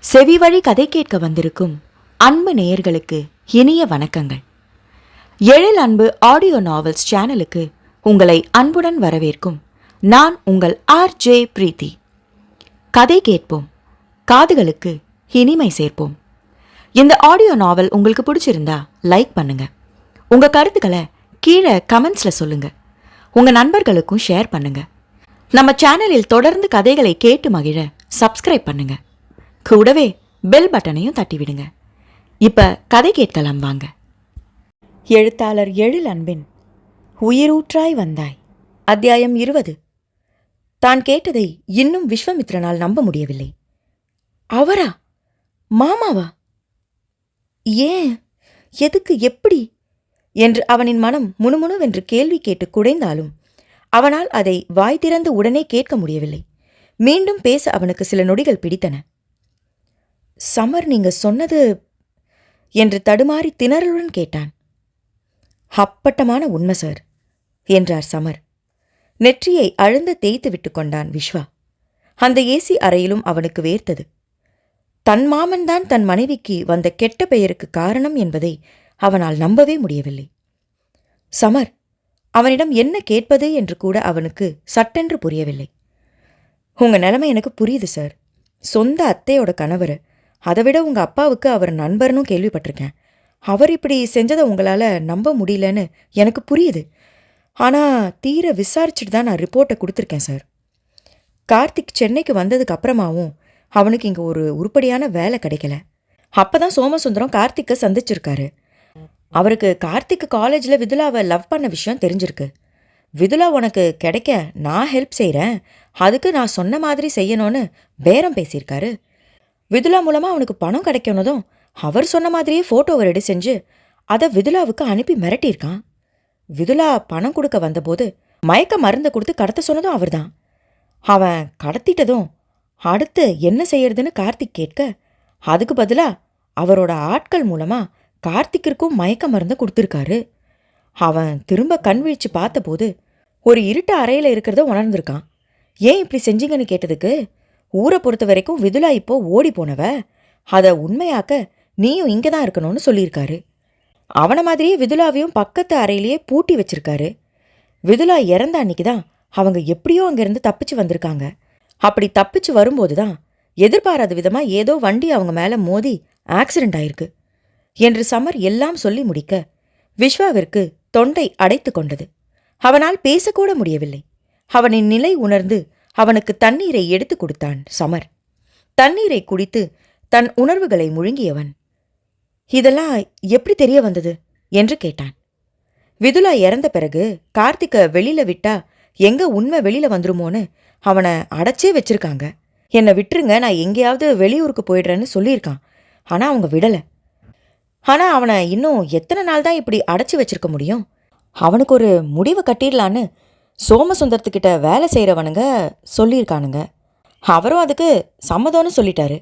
செவிவழி கதை கேட்க வந்திருக்கும் அன்பு நேயர்களுக்கு இனிய வணக்கங்கள். எழில் அன்பு ஆடியோ நாவல்ஸ் சேனலுக்கு உங்களை அன்புடன் வரவேற்கும் நான் உங்கள் RJ பிரீத்தி. கதை கேட்போம், காதுகளுக்கு இனிமை சேர்ப்போம். இந்த ஆடியோ நாவல் உங்களுக்கு பிடிச்சிருந்தா லைக் பண்ணுங்க. உங்க கருத்துக்களை கீழே கமெண்ட்ஸ்ல சொல்லுங்க. உங்க நண்பர்களுக்கும் ஷேர் பண்ணுங்க. நம்ம சேனலில் தொடர்ந்து கதைகளை கேட்டு மகிழ சப்ஸ்கிரைப் பண்ணுங்க. கூடவே பெல் பட்டனையும் தட்டிவிடுங்க. இப்ப கதை கேட்கலாம் வாங்க. எழுத்தாளர் எழில் அன்பின் உயிரூற்றாய் வந்தாய், அத்தியாயம் 20. தான் கேட்டதை இன்னும் விஸ்வாமித்ரனால் நம்ப முடியவில்லை. அவரா? மாமாவா? ஏன்? எதுக்கு? எப்படி என்று அவனின் மனம் முணுமுணுவென்று கேள்வி கேட்டு குடைந்தாலும் அவனால் அதை வாய் திறந்து உடனே கேட்க முடியவில்லை. மீண்டும் பேச அவனுக்கு சில நொடிகள் பிடித்தன. சமர், நீங்க சொன்னது என்று தடுமாறி திணறலுடன் கேட்டான். அப்பட்டமான உண்மை சார் என்றார் சமர். நெற்றியை அழுந்த தேய்த்து விட்டு கொண்டான் விஸ்வா. அந்த ஏசி அறையிலும் அவனுக்கு வேர்த்தது. தன் மாமன்தான் தன் மனைவிக்கு வந்த கெட்ட பெயருக்கு காரணம் என்பதை அவனால் நம்பவே முடியவில்லை. சமர், அவனிடம் என்ன கேட்பது என்று கூட அவனுக்கு சட்டென்று புரியவில்லை. உங்க நிலைமை எனக்கு புரியுது சார். சொந்த அத்தையோட கணவர், அதை விட உங்க அப்பாவுக்கு அவர் நண்பர்னு கேள்விப்பட்டிருக்கேன். அவர் இப்படி செஞ்சதை உங்களால் நம்ப முடியலன்னு எனக்கு புரியுது. ஆனால் தீர விசாரிச்சுட்டு தான் நான் ரிப்போர்ட்டை கொடுத்துருக்கேன் சார். கார்த்திக் சென்னைக்கு வந்ததுக்கு அப்புறமாவும் அவனுக்கு இங்கே ஒரு உருப்படியான வேலை கிடைக்கல. அப்போ தான் சோமசுந்தரம் கார்த்திக்கை சந்திச்சிருக்காரு. அவருக்கு கார்த்திக் காலேஜில் விதுலாவை லவ் பண்ண விஷயம் தெரிஞ்சிருக்கு. விதுலா உனக்கு கிடைக்க நான் ஹெல்ப் செய்கிறேன், அதுக்கு நான் சொன்ன மாதிரி செய்யணும்னு பேரம் பேசியிருக்காரு. விதுலா மூலமாக அவனுக்கு பணம் கிடைக்கணுதும் அவர் சொன்ன மாதிரியே ஃபோட்டோவை ரெடி செஞ்சு அதை விதுலாவுக்கு அனுப்பி மிரட்டியிருக்கான். விதுலா பணம் கொடுக்க வந்தபோது மயக்க மருந்தை கொடுத்து கடத்த சொன்னதும் அவர் தான். அவன் கடத்திட்டதும் அடுத்து என்ன செய்யறதுன்னு கார்த்திக் கேட்க, அதுக்கு பதிலாக அவரோட ஆட்கள் மூலமாக கார்த்திக்கிற்கும் மயக்க மருந்தை கொடுத்துருக்காரு. அவன் திரும்ப கண் வீழ்ச்சி பார்த்தபோது ஒரு இருட்ட அறையில் இருக்கிறத உணர்ந்திருக்கான். ஏன் இப்படி செஞ்சீங்கன்னு கேட்டதுக்கு, ஊரை பொறுத்த வரைக்கும் விதுலா இப்போ ஓடி போனவ, அதை உண்மையாக்க நீயும் இங்கே தான் இருக்கணும்னு சொல்லியிருக்காரு. அவனை மாதிரியே விதுலாவையும் பக்கத்து அறையிலேயே பூட்டி வச்சிருக்காரு. விதுலா இறந்த அன்னைக்கு தான் அவங்க எப்படியோ அங்கேருந்து தப்பிச்சு வந்திருக்காங்க. அப்படி தப்பிச்சு வரும்போது தான் எதிர்பாராத விதமாக ஏதோ வண்டி அவங்க மேலே மோதி ஆக்சிடென்ட் ஆயிருக்கு என்று சமர் எல்லாம் சொல்லி முடிக்க விஸ்வாவிற்கு தொண்டை அடைத்து கொண்டது. அவனால் பேசக்கூட முடியவில்லை. அவனின் நிலை உணர்ந்து அவனுக்கு தண்ணீரை எடுத்து கொடுத்தான் சமர். தண்ணீரை குடித்து தன் உணர்வுகளை முழுங்கியவன், இதெல்லாம் எப்படி தெரிய வந்தது என்று கேட்டான். விதுலா இறந்த பிறகு கார்த்திகை வெளியில விட்டா எங்க உண்மை வெளியில வந்துருமோன்னு அவனை அடைச்சே வச்சிருக்காங்க. என்னை விட்டுருங்க, நான் எங்கேயாவது வெளியூருக்கு போயிடுறேன்னு சொல்லியிருக்கான். ஆனால் அவங்க விடலை. ஆனால் அவனை இன்னும் எத்தனை நாள் தான் இப்படி அடைச்சி வச்சிருக்க முடியும்? அவனுக்கு ஒரு முடிவை கட்டிடலான்னு சோமசுந்தரத்துக்கிட்ட வேலை செய்கிறவனுங்க சொல்லியிருக்கானுங்க. அவரும் அதுக்கு சம்மதம்னு சொல்லிட்டாரு.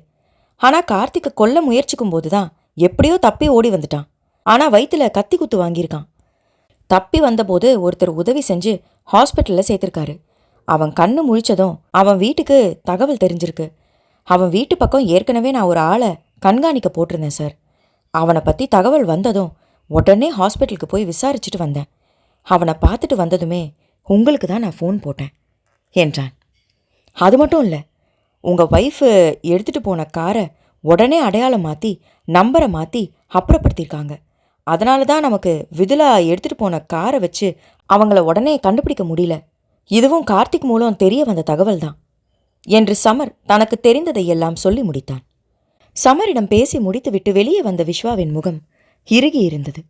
ஆனால் கார்த்திகை கொல்ல முயற்சிக்கும் போது தான் எப்படியோ தப்பி ஓடி வந்துட்டான். ஆனால் வயிற்றுல கத்தி குத்து வாங்கியிருக்கான். தப்பி வந்தபோது ஒருத்தர் உதவி செஞ்சு ஹாஸ்பிட்டலில் சேர்த்துருக்காரு. அவன் கண்ணு முழிச்சதும் அவன் வீட்டுக்கு தகவல் தெரிஞ்சிருக்கு. அவன் வீட்டு பக்கம் ஏற்கனவே நான் ஒரு ஆளை கண்காணிக்க போட்டிருந்தேன் சார். அவனை பற்றி தகவல் வந்ததும் உடனே ஹாஸ்பிட்டலுக்கு போய் விசாரிச்சுட்டு வந்தேன். அவனை பார்த்துட்டு வந்ததுமே உங்களுக்கு தான் நான் ஃபோன் போட்டேன் என்றான். அது மட்டும் இல்லை, உங்கள் ஒய்ஃபு எடுத்துகிட்டு போன காரை உடனே அடையாளம் மாற்றி நம்பரை மாற்றி அப்புறப்படுத்தியிருக்காங்க. அதனால தான் நமக்கு விதுலா எடுத்துகிட்டு போன காரை வச்சு அவங்கள உடனே கண்டுபிடிக்க முடியல. இதுவும் கார்த்திக் மூலம் தெரிய வந்த தகவல் தான் என்று சமர் தனக்கு தெரிந்ததை எல்லாம் சொல்லி முடித்தான். சமரிடம் பேசி முடித்துவிட்டு வெளியே வந்த விஸ்வாவின் முகம் இறுகி இருந்தது.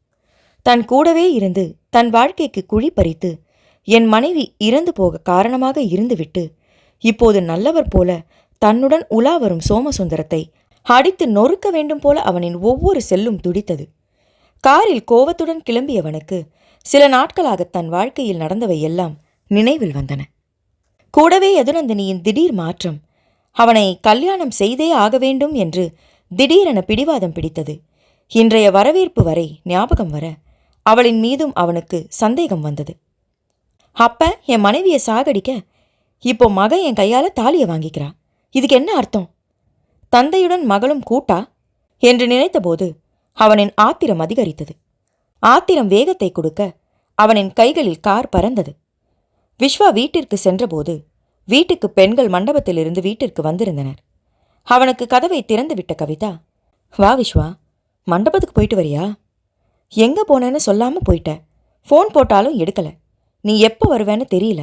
தன் கூடவே இருந்து தன் வாழ்க்கைக்கு குழி பறித்து என் மனைவி இறந்து போக காரணமாக இருந்துவிட்டு இப்போது நல்லவர் போல தன்னுடன் உலா வரும் சோமசுந்தரத்தை அடித்து நொறுக்க வேண்டும் போல அவனின் ஒவ்வொரு செல்லும் துடித்தது. காரில் கோவத்துடன் கிளம்பியவனுக்கு சில நாட்களாக தன் வாழ்க்கையில் நடந்தவை எல்லாம் நினைவில் வந்தன. கூடவே யதுநந்தினியின் திடீர் மாற்றம், அவனை கல்யாணம் செய்தே ஆக வேண்டும் என்று திடீரென பிடிவாதம் பிடித்தது. இன்றைய வரவேற்பு வரை ஞாபகம் வர அவளின் மீதும் அவனுக்கு சந்தேகம் வந்தது. அப்ப என் மனைவியை சாகடிக்க இப்போ மகன் என் கையால் தாலியை வாங்கிக்கிறா, இதுக்கு என்ன அர்த்தம்? தந்தையுடன் மகளும் கூட்டா என்று நினைத்தபோது அவனின் ஆத்திரம் அதிகரித்தது. ஆத்திரம் வேகத்தை கொடுக்க அவனின் கைகளில் கார் பறந்தது. விஸ்வா வீட்டிற்கு சென்றபோது வீட்டுக்கு பெண்கள் மண்டபத்திலிருந்து வீட்டிற்கு வந்திருந்தனர். அவனுக்கு கதவை திறந்துவிட்ட கவிதா, வா விஸ்வா, மண்டபத்துக்கு போயிட்டு வரியா? எங்கே போனேன்னு சொல்லாமல் போயிட்ட. ஃபோன் போட்டாலும் எடுக்கல. நீ எப்போ வருவேன்னு தெரியல.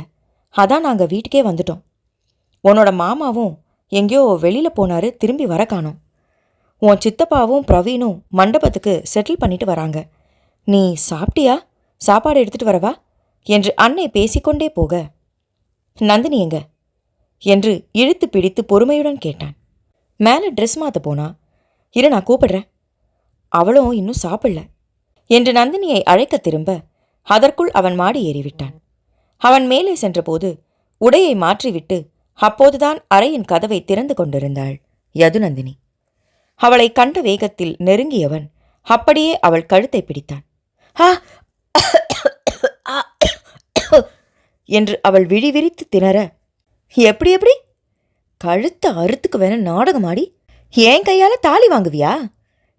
அதான் நாங்கள் வீட்டுக்கே வந்துட்டோம். உன்னோட மாமாவும் எங்கேயோ வெளியில் போனாரு, திரும்பி வர காணோம். உன் சித்தப்பாவும் பிரவீனும் மண்டபத்துக்கு செட்டில் பண்ணிட்டு வராங்க. நீ சாப்பிட்டியா? சாப்பாடு எடுத்துகிட்டு வரவா என்று அன்னை பேசிக்கொண்டே போக, நந்தினி எங்க என்று இழுத்து பிடித்து பொறுமையுடன் கேட்டான். மேலே ட்ரெஸ் மாற்ற போனா. இரு, நான் கூப்பிடுறேன். அவளும் இன்னும் சாப்பிடல என்று நந்தினியை அழைக்க திரும்ப அதற்குள் அவன் மாடி ஏறிவிட்டான். அவன் மேலே சென்றபோது உடையை மாற்றிவிட்டு அப்போதுதான் அறையின் கதவை திறந்து கொண்டிருந்தாள் யதுநந்தினி. அவளை கண்ட வேகத்தில் நெருங்கியவன் அப்படியே அவள் கழுத்தை பிடித்தான். ஆ என்று அவள் விழிவிரித்து திணற, எப்படி எப்படி கழுத்தை அறுத்துக்கு வேண நாடகமாடி ஏன் கையால தாலி வாங்குவியா?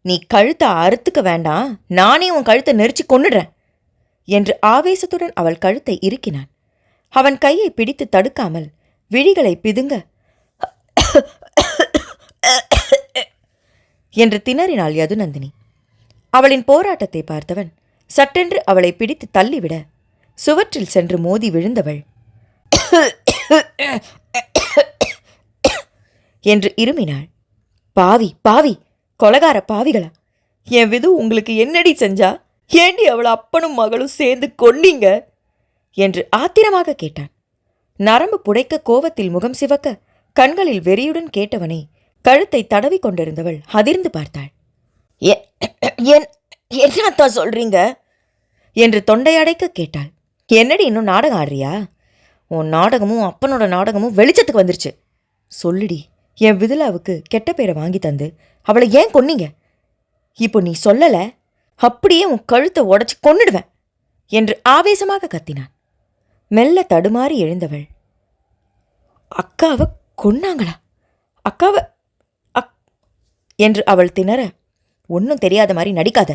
நீ கழுத்தை அறுத்துக்க வேண்டாம், நானே உன் கழுத்தை நெரிச்சு கொன்னுடுறேன் என்று ஆவேசத்துடன் அவள் கழுத்தை இறுக்கினான். அவன் கையை பிடித்து தடுக்காமல் விழிகளை பிதுங்க என்று திணறினாள் யதுநந்தினி. அவளின் போராட்டத்தை பார்த்தவன் சட்டென்று அவளை பிடித்து தள்ளிவிட சுவற்றில் சென்று மோதி விழுந்தவள் என்று இருமினாள். பாவி பாவி, கொலகார பாவிகளா, என் விது உங்களுக்கு என்னடி செஞ்சா? ஏண்டி அவளை அப்பனும் மகளும் சேர்ந்து கொன்னீங்க என்று ஆத்திரமாக கேட்டான். நரம்பு புடைக்க கோவத்தில் முகம் சிவக்க கண்களில் வெறியுடன் கேட்டவனை கழுத்தை தடவி கொண்டிருந்தவள் அதிர்ந்து பார்த்தாள். என்னத்தான் சொல்றீங்க என்று தொண்டையடைக்க கேட்டாள். என்னடி இன்னும் நாடகம் ஆடுறியா? உன் நாடகமும் அப்பனோட நாடகமும் வெளிச்சத்துக்கு வந்துருச்சு. சொல்லுடி, என் விதுலாவுக்கு கெட்ட பேரை வாங்கி தந்து அவளை ஏன் கொன்னீங்க? இப்போ நீ சொல்லல, அப்படியே உன் கழுத்தை உடச்சி கொன்னுடுவேன் என்று ஆவேசமாக கத்தினான். மெல்ல தடுமாறி எழுந்தவள், அக்காவை கொன்னாங்களா? அக்காவை என்று அவள் திணற, ஒன்றும் தெரியாத மாதிரி நடிக்காத.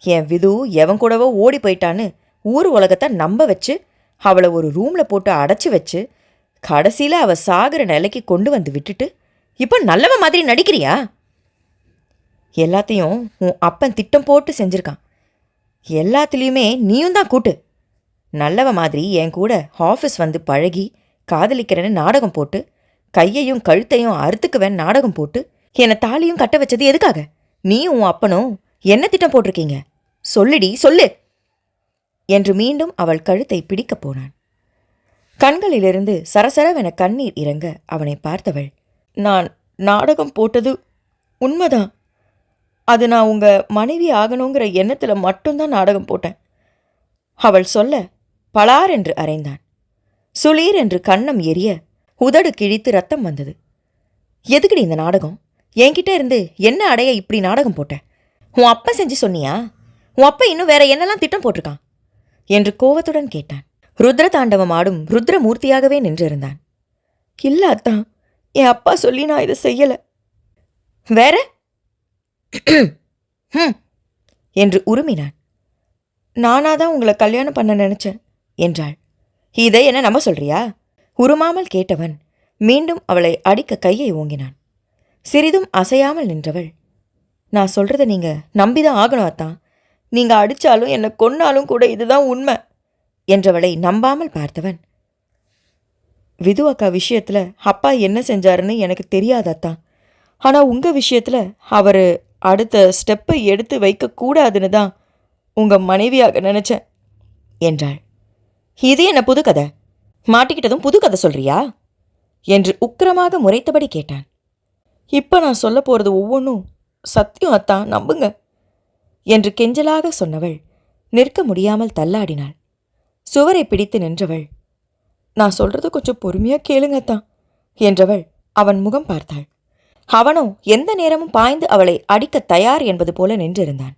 என் விது எவன் கூடவோ ஓடி போயிட்டான்னு ஊர் உலகத்தை நம்ப வச்சு அவளை ஒரு ரூமில் போட்டு அடைச்சி வச்சு கடைசியில் அவள் சாகிற நிலைக்கு கொண்டு வந்து விட்டுட்டு இப்போ நல்லவ மாதிரி நடிக்கிறியா? எல்லாத்தையும் உன் அப்பன் திட்டம் போட்டு செஞ்சுருக்கான். எல்லாத்துலேயுமே நீயும் தான் கூட்டு. நல்லவ மாதிரி என் கூட ஆஃபீஸ் வந்து பழகி காதலிக்கிறேன்னு நாடகம் போட்டு கையையும் கழுத்தையும் அறுத்துக்குவேன் நாடகம் போட்டு என்னை தாலியும் கட்ட வச்சது எதுக்காக? நீயும் உன் அப்பனும் என்ன திட்டம் போட்டிருக்கீங்க? சொல்லுடி, சொல்லு என்று மீண்டும் அவள் கழுத்தை பிடிக்கப் போனான். கண்களிலிருந்து சரசரவென கண்ணீர் இறங்க அவனை பார்த்தவள், நான் நாடகம் போட்டது உண்மைதான். அது நான் உங்க மனைவி ஆகணுங்கிற எண்ணத்தில் மட்டும்தான் நாடகம் போட்டேன். அவள் சொல்ல பலார் என்று அறைந்தான். சுளீர் என்று கன்னம் எரிய உதடு கிழித்து ரத்தம் வந்தது. எதுக்குடி இந்த நாடகம்? என்கிட்ட இருந்து என்ன அடைய இப்படி நாடகம் போட்ட? உன் அப்பா செஞ்சு சொன்னியா? உன் அப்பா இன்னும் வேற என்னெல்லாம் திட்டம் போட்டிருக்கான் என்று கோவத்துடன் கேட்டான். ருத்ர தாண்டவம் ஆடும் ருத்ரமூர்த்தியாகவே நின்றிருந்தான். இல்ல அத்தான், என் அப்பா சொல்லி நான் இதை செய்யல. வேற என்று உருமினான். நானாதான் உங்களை கல்யாணம் பண்ண நினைச்சேன் என்றாள். இதை என்ன நம்ப சொல்றியா? உருமாமல் கேட்டவன் மீண்டும் அவளை அடிக்க கையை ஓங்கினான். சிறிதும் அசையாமல் நின்றவள், நான் சொல்றதை நீங்க நம்பிதான் ஆகணும் அத்தான். நீங்க அடிச்சாலும் என்னை கொன்னாலும் கூட இதுதான் உண்மை என்றவளை நம்பாமல் பார்த்தவன், விது அக்கா விஷயத்துல அப்பா என்ன செஞ்சாருன்னு எனக்கு தெரியாதத்தான். ஆனால் உங்கள் விஷயத்தில் அவர் அடுத்த ஸ்டெப்பை எடுத்து வைக்கக்கூடாதுன்னு தான் உங்கள் மனைவியாக நினச்சேன் என்றாள். இது என்ன புது கதை? மாட்டிக்கிட்டதும் புது கதை சொல்றியா என்று உக்கிரமாக முறைத்தபடி கேட்டான். இப்போ நான் சொல்ல போகிறது ஒவ்வொன்றும் சத்தியம் அத்தான், நம்புங்க என்று கெஞ்சலாக சொன்னவள் நிற்க முடியாமல் தள்ளாடினாள். சுவரை பிடித்து நின்றவள், நான் சொல்றது கொஞ்சம் பொறுமையாக கேளுங்கத்தான் என்றவள் அவன் முகம் பார்த்தாள். அவனோ எந்த நேரமும் பாய்ந்து அவளை அடிக்க தயார் என்பது போல நின்றிருந்தான்.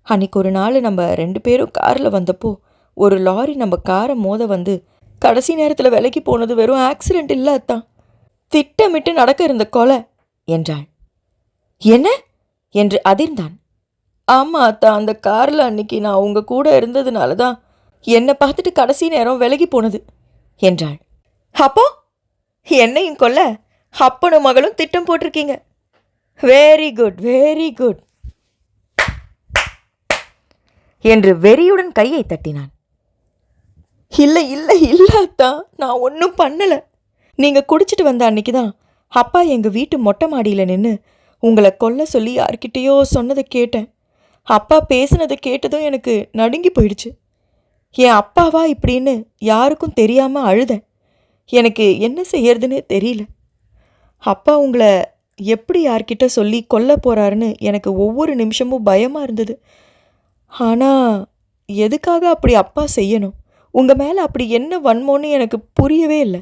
அன்னைக்கு ஒரு நாள் நம்ம 2 பேரும் காரில் வந்தப்போ ஒரு லாரி நம்ம காரை மோத வந்து கடைசி நேரத்தில் விலைக்கு போனது வெறும் ஆக்சிடெண்ட் இல்லை அத்தான், திட்டமிட்டு நடக்க இருந்த கொலை என்றாள். என்ன என்று அதிர்ந்தான். ஆமா அத்தா, அந்த காரில் அன்னைக்கு நான் உங்க கூட இருந்ததுனால தான் என்னை பார்த்துட்டு கடைசி நேரம் விலகி போனது என்றாள். அப்போ என்னையும் கொல்ல அப்பனும் மகளும் திட்டம் போட்டிருக்கீங்க. வெரி குட், வெரி குட் என்று வெறியுடன் கையை தட்டினான். இல்லை இல்லை இல்லை அத்தா, நான் ஒன்றும் பண்ணலை. நீங்கள் குடிச்சிட்டு வந்த அன்னைக்கு தான் அப்பா எங்கள் வீட்டு மொட்டை மாடியில் நின்று உங்களை கொல்ல சொல்லி யார்கிட்டேயோ சொன்னதை கேட்டேன். அப்பா பேசுனதை கேட்டதும் எனக்கு நடுங்கி போயிடுச்சு. என் அப்பாவா இப்படின்னு யாருக்கும் தெரியாமல் அழுதேன். எனக்கு என்ன செய்யறதுன்னு தெரியல. அப்பா உங்களை எப்படி யார்கிட்ட சொல்லி கொல்ல போகிறாருன்னு எனக்கு ஒவ்வொரு நிமிஷமும் பயமாக இருந்தது. ஆனால் எதுக்காக அப்படி அப்பா செய்யணும்? உங்கள் மேலே அப்படி என்ன வன்மோன்னு எனக்கு புரியவே இல்லை.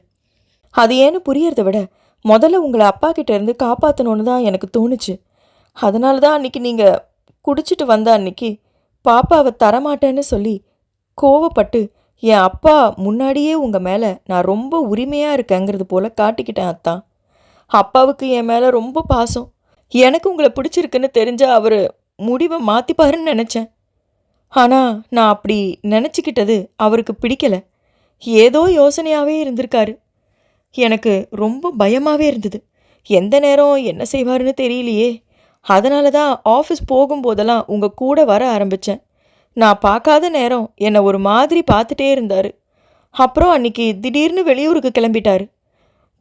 அது ஏன்னு புரியறத விட முதல்ல உங்களை அப்பா கிட்டே இருந்து காப்பாற்றணுன்னு தான் எனக்கு தோணுச்சு. அதனால தான் அன்றைக்கி நீங்கள் குடிச்சிட்டு வந்த அன்னைக்கு பாப்பாவை தரமாட்டேன்னு சொல்லி கோவப்பட்டு என் அப்பா முன்னாடியே உங்கள் மேலே நான் ரொம்ப உரிமையாக இருக்கேங்கிறது போல் காட்டிக்கிட்டேன் அத்தான். அப்பாவுக்கு என் மேலே ரொம்ப பாசம். எனக்கு உங்களை பிடிச்சிருக்குன்னு தெரிஞ்சால் அவர் முடிவை மாற்றிப்பாருன்னு நினச்சேன். ஆனால் நான் அப்படி நினச்சிக்கிட்டது அவருக்கு பிடிக்கலை. ஏதோ யோசனையாகவே இருந்திருக்காரு. எனக்கு ரொம்ப பயமாகவே இருந்தது. எந்த நேரம் என்ன செய்வாருன்னு தெரியலையே. அதனால தான் ஆஃபீஸ் போகும்போதெல்லாம் உங்கள் கூட வர ஆரம்பித்தேன். நான் பார்க்காத நேரம் என்னை ஒரு மாதிரி பார்த்துட்டே இருந்தார். அப்புறம் அன்றைக்கி திடீர்னு வெளியூருக்கு கிளம்பிட்டார்.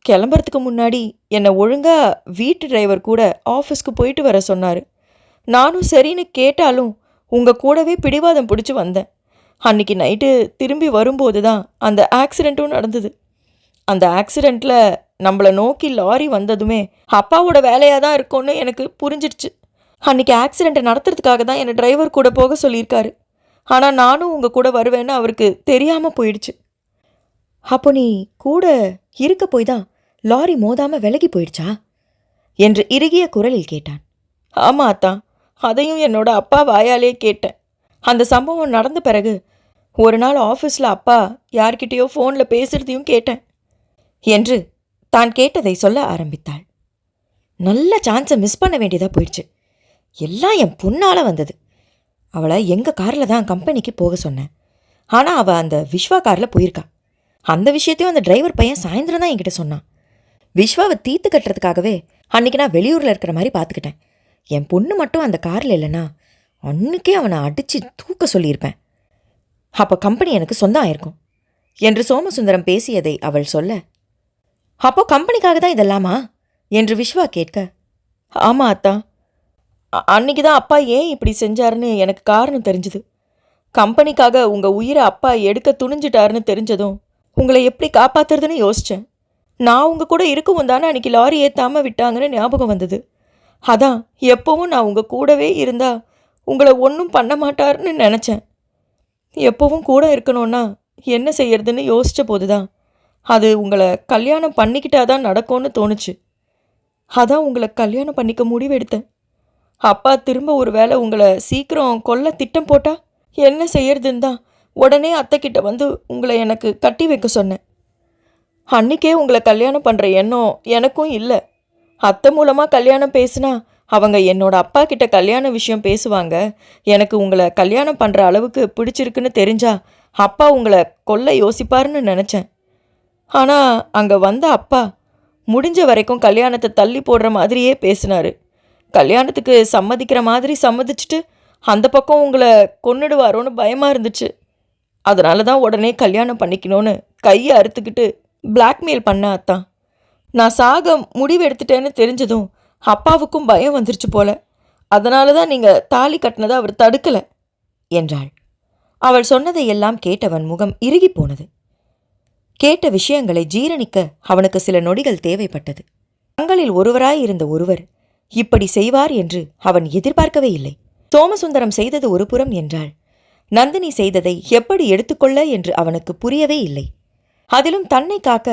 கிளம்புறதுக்கு முன்னாடி என்னை ஒழுங்காக வீட்டு டிரைவர் கூட ஆஃபீஸ்க்கு போயிட்டு வர சொன்னார். நானும் சரின்னு கேட்டாலும் உங்கள் கூடவே பிடிவாதம் பிடிச்சி வந்தேன். அன்றைக்கி நைட்டு திரும்பி வரும்போது தான் அந்த ஆக்சிடெண்ட்டும் நடந்தது. அந்த ஆக்சிடெண்ட்டில் நம்மளை நோக்கி லாரி வந்ததுமே அப்பாவோட வேலையாக தான் இருக்கும்னு எனக்கு புரிஞ்சிடுச்சு. அன்றைக்கி ஆக்சிடெண்ட்டை நடத்துறதுக்காக தான் என்னை டிரைவர் கூட போக சொல்லியிருக்காரு. ஆனால் நானும் உங்கள் கூட வருவேன்னு அவருக்கு தெரியாமல் போயிடுச்சு. அப்போ நீ கூட இருக்க போய் தான் லாரி மோதாமல் விலகி போயிடுச்சா என்று இறுகிய குரலில் கேட்டான். ஆமாம் அத்தான், அதையும் என்னோட அப்பா வாயாலே கேட்டேன். அந்த சம்பவம் நடந்த பிறகு ஒரு நாள் ஆஃபீஸில் அப்பா யார்கிட்டேயோ ஃபோனில் பேசுகிறதையும் கேட்டேன் என்று தான் கேட்டதை சொல்ல ஆரம்பித்தாள். நல்ல சான்ஸை மிஸ் பண்ண வேண்டியதாக போயிடுச்சு. எல்லாம் என் பொண்ணால் வந்தது. அவளை எங்கள் காரில் தான் கம்பெனிக்கு போக சொன்னேன். ஆனால் அவள் அந்த விஸ்வா காரில் போயிருக்கா. அந்த விஷயத்தையும் அந்த டிரைவர் பையன் சாயந்தரம் தான் என்கிட்ட சொன்னான். விஸ்வாவை தீர்த்து கட்டுறதுக்காகவே அன்றைக்கி நான் வெளியூரில் இருக்கிற மாதிரி பார்த்துக்கிட்டேன். என் பொண்ணு மட்டும் அந்த காரில் இல்லைன்னா அன்றைக்கே அவனை அடித்து தூக்க சொல்லியிருப்பேன். அப்போ கம்பெனி எனக்கு சொந்தம் ஆயிருக்கும் என்று சோமசுந்தரம் பேசியதை அவள் சொல்ல, அப்போ கம்பெனிக்காக தான் இதெல்லாமா என்று விஸ்வா கேட்க, ஆமாம் அத்தா, அன்றைக்கி தான் அப்பா ஏன் இப்படி செஞ்சாருன்னு எனக்கு காரணம் தெரிஞ்சுது. கம்பெனிக்காக உங்கள் உயிரை அப்பா எடுக்க துணிஞ்சிட்டாருன்னு தெரிஞ்சதும் உங்களை எப்படி காப்பாற்றுறதுன்னு யோசித்தேன். நான் உங்கள் கூட இருக்கவும் தானே அன்றைக்கி லாரி ஏற்றாமல் விட்டாங்கன்னு ஞாபகம் வந்தது. அதான் எப்போவும் நான் உங்கள் கூடவே இருந்தால் உங்களை ஒன்றும் பண்ண மாட்டாருன்னு நினச்சேன். எப்போவும் கூட இருக்கணும்னா என்ன செய்யறதுன்னு யோசித்த போது தான் அது உங்களை கல்யாணம் பண்ணிக்கிட்டாதான் நடக்கும்னு தோணுச்சு. அதான் உங்களை கல்யாணம் பண்ணிக்க முடிவெடுத்தேன். அப்பா திரும்ப ஒரு வேளை உங்களை சீக்கிரம் கொல்ல திட்டம் போட்டா என்ன செய்யறதுன்னு தான் உடனே அத்தைக்கிட்ட வந்து உங்களை எனக்கு கட்டி வைக்க சொன்னேன். அன்றைக்கே உங்களை கல்யாணம் பண்ணுற எண்ணம் எனக்கும் இல்லை. அத்தை மூலமாக கல்யாணம் பேசுனா அவங்க என்னோட அப்பா கிட்ட கல்யாண விஷயம் பேசுவாங்க. எனக்கு உங்களை கல்யாணம் பண்ணுற அளவுக்கு பிடிச்சிருக்குன்னு தெரிஞ்சா அப்பா உங்களை கொல்ல யோசிப்பாருன்னு நினச்சேன். ஆனால் அங்கே வந்த அப்பா முடிஞ்ச வரைக்கும் கல்யாணத்தை தள்ளி போடுற மாதிரியே பேசினார். கல்யாணத்துக்கு சம்மதிக்கிற மாதிரி சம்மதிச்சுட்டு அந்த பக்கம் உங்களை கொன்னுடுவாரோன்னு பயமாக இருந்துச்சு. அதனால தான் உடனே கல்யாணம் பண்ணிக்கணும்னு கையை அறுத்துக்கிட்டு பிளாக்மெயில் பண்ண அத்தான். நான் சாக முடிவு எடுத்துட்டேன்னு தெரிஞ்சதும் அப்பாவுக்கும் பயம் வந்துருச்சு போல. அதனால தான் நீங்கள் தாலி கட்டினதை அவர் தடுக்கலை என்றாள். அவள் சொன்னதை எல்லாம் கேட்டவன் முகம் இறுகி போனது. கேட்ட விஷயங்களை ஜீரணிக்க அவனுக்கு சில நொடிகள் தேவைப்பட்டது. தங்களில் ஒருவராய் இருந்த ஒருவர் இப்படி செய்வார் என்று அவன் எதிர்பார்க்கவே இல்லை. சோமசுந்தரம் செய்தது ஒரு புறம் என்றால், நந்தினி செய்ததை எப்படி எடுத்துக்கொள்ள என்று அவனுக்கு புரியவே இல்லை. அதிலும் தன்னை காக்க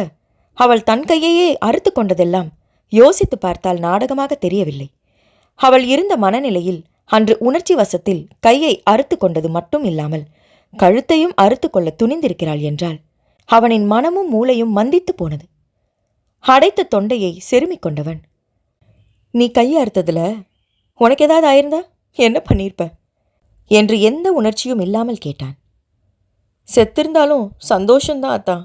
அவள் தன் கையையே அறுத்து கொண்டதெல்லாம் யோசித்து பார்த்தால் நாடகமாக தெரியவில்லை. அவள் இருந்த மனநிலையில் அன்று உணர்ச்சி வசத்தில் கையை அறுத்து கொண்டது மட்டும் இல்லாமல் கழுத்தையும் அறுத்து கொள்ள துணிந்திருக்கிறாள் என்றால் அவனின் மனமும் மூளையும் மந்தித்து போனது. அடைத்த தொண்டையை செருமிக் கொண்டவன், நீ கையை அறுத்ததுல உனக்கு ஏதாவது ஆயிருந்தா என்ன பண்ணியிருப்ப என்று எந்த உணர்ச்சியும் இல்லாமல் கேட்டான். செத்திருந்தாலும் சந்தோஷந்தான் அத்தா.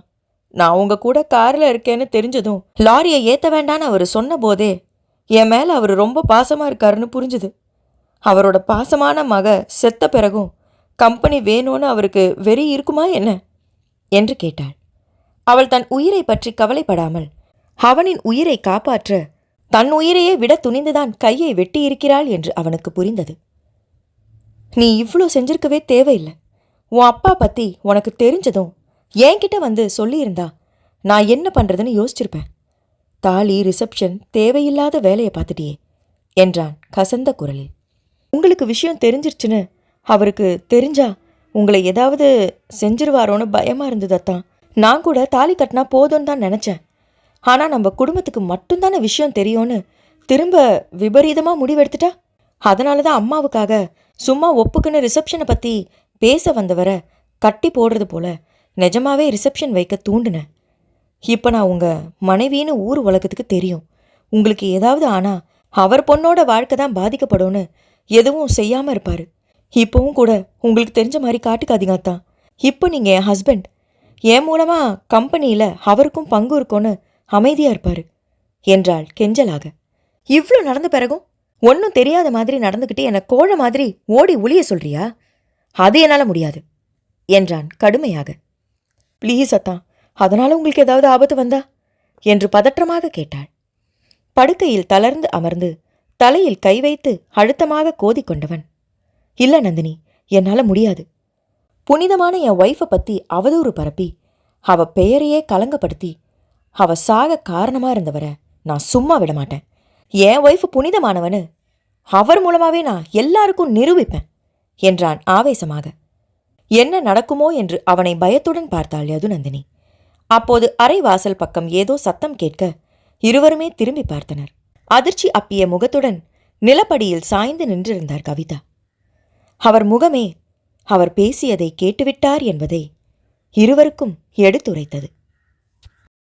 நான் உங்க கூட காரில் இருக்கேன்னு தெரிஞ்சதும் லாரியை ஏற்ற வேண்டான்னு அவர் சொன்ன போதே என் மேலே அவர் ரொம்ப பாசமாக இருக்காருன்னு புரிஞ்சுது. அவரோட பாசமான மக செத்த பிறகும் கம்பெனி வேணும்னு அவருக்கு வெறி இருக்குமா என்ன என்று கேட்டாள். அவள் தன் உயிரை பற்றி கவலைப்படாமல் அவனின் உயிரை காப்பாற்ற தன் உயிரையே விட துணிந்துதான் கையை வெட்டியிருக்கிறாள் என்று அவனுக்கு புரிந்தது. நீ இவ்வளோ செஞ்சிருக்கவே தேவையில்லை. உன் அப்பா பற்றி உனக்கு தெரிஞ்சதும் என்கிட்ட வந்து சொல்லியிருந்தா நான் என்ன பண்ணுறதுன்னு யோசிச்சிருப்பேன். தாலி, ரிசப்ஷன், தேவையில்லாத வேலையை பார்த்துட்டியே என்றான் கசந்த குரலில். உங்களுக்கு விஷயம் தெரிஞ்சிருச்சுன்னு அவருக்கு தெரிஞ்சா உங்களை ஏதாவது செஞ்சிருவாரோன்னு பயமாக இருந்ததத்தான். நான் கூட தாலி கட்டினா போதும்னு தான் நினச்சேன். ஆனால் நம்ம குடும்பத்துக்கு மட்டும்தானே விஷயம் தெரியும்னு திரும்ப விபரீதமாக முடிவெடுத்துட்டா. அதனால தான் அம்மாவுக்காக சும்மா ஒப்புக்குன்னு ரிசப்ஷனை பற்றி பேச வந்தவரை கட்டி போடுறது போல நிஜமாவே ரிசப்ஷன் வைக்க தூண்டுனேன். இப்போ நான் உங்கள் மனைவின்னு ஊர் உலகத்துக்கு தெரியும். உங்களுக்கு ஏதாவது ஆனால் அவர் பொண்ணோட வாழ்க்கை தான் பாதிக்கப்படும்னு எதுவும் செய்யாமல் இருப்பார். இப்போவும் கூட உங்களுக்கு தெரிஞ்ச மாதிரி காட்டுக்காதீங்கத்தான். இப்போ நீங்கள் என் ஹஸ்பண்ட். என் மூலமாக கம்பெனியில் அவருக்கும் பங்கு இருக்கும்னு அமைதியாக இருப்பார் என்றாள் கெஞ்சலாக. இவ்வளோ நடந்த பிறகும் ஒன்றும் தெரியாத மாதிரி நடந்துக்கிட்டு என்னை கோழ மாதிரி ஓடி ஒளிய சொல்றியா? அது என்னால் முடியாது என்றான் கடுமையாக. ப்ளீஸ் அத்தா, அதனால் உங்களுக்கு ஏதாவது ஆபத்து வந்தா என்று பதற்றமாக கேட்டாள். படுக்கையில் தளர்ந்து அமர்ந்து தலையில் கை வைத்து அழுத்தமாக கோதிக்கொண்டவன், இல்லை நந்தினி, என்னால் முடியாது. புனிதமான என் ஒய்ஃபை பற்றி அவதூறு பரப்பி அவ பெயரையே கலங்கப்படுத்தி அவ சாக காரணமாக இருந்தவரை நான் சும்மா விட மாட்டேன். என் ஒய்ஃபு புனிதமானவனு அவர் மூலமாகவே நான் எல்லாருக்கும் நிரூபிப்பேன் என்றான் ஆவேசமாக. என்ன நடக்குமோ என்று அவனை பயத்துடன் பார்த்தாள் யதுநந்தினி. அப்போது அறை வாசல் பக்கம் ஏதோ சத்தம் கேட்க இருவருமே திரும்பி பார்த்தனர். அதிர்ச்சி அப்பிய முகத்துடன் நிலப்படியில் சாய்ந்து நின்றிருந்தார் கவிதா. அவர் முகமே அவர் பேசியதை கேட்டுவிட்டார் என்பதை இருவருக்கும் எடுத்துரைத்தது.